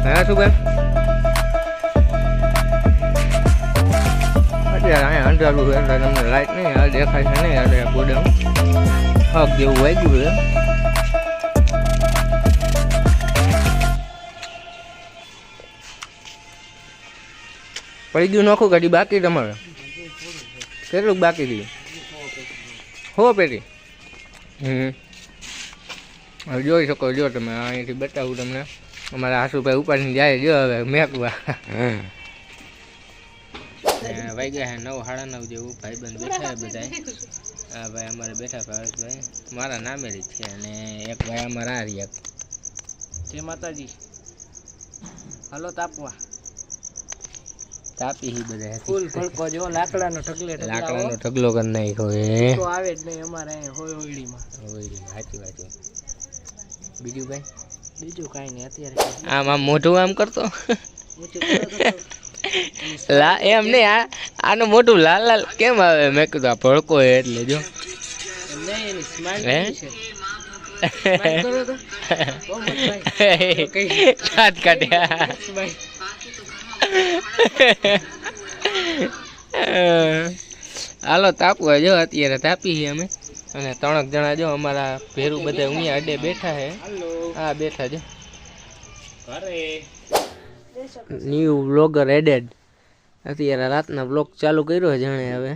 હા શું ભાઈ અત્યારે અહીંયા અંધારું છે એટલે તમને લાઈટ નહીં હાલ દેખાય છે નહીં એટલે ગોડાઉન હક જેવું વાગ્યું છે. પડી ગયું નોખું ગાડી બાકી તમારે કેટલું બાકી રહ્યું? હો પેટી હવે જોઈ શકો જો તમે અહીંથી બતાવું તમને અમારા આશુભાઈ ઉપાડીને જાય જો હવે મેકવા વાગ્યા છે 9 સાડા 9 જેવું ભાઈબંધ બેઠા બધા. હા ભાઈ અમારે બેઠા ભાવેશભાઈ મારા નામે જ છે અને એક ભાઈ અમારા આ રહ્યા. જય માતાજી. હાલો તાપવા તાપી હી બધા ફૂલ ફળકો જો લાકડાનો ઢગલો કરી નાખ્યો એ તો આવે જ નહીં અમારે હોળીમાં. સાચી વાત છે. બીજું ભાઈ બીજું કાંઈ નહીં અત્યારે આમ આમ મોઢું આમ કરતો લા એમ નહીં આનું મોઢું લાલ લાલ કેમ આવે? મેં કીધું આ ભડકો એટલે જો દાંત કાઢ્યા. હાલો તાપવા જો અત્યારે તાપી છીએ અમે અને 3 જણા જો અમારા ભેરું બધા અહીંયા અડે બેઠા છે. હા બેઠા જો ન્યૂ વ્લોગર એડેડ અત્યારે રાતના વ્લોગ ચાલુ કર્યો છે જાણે હવે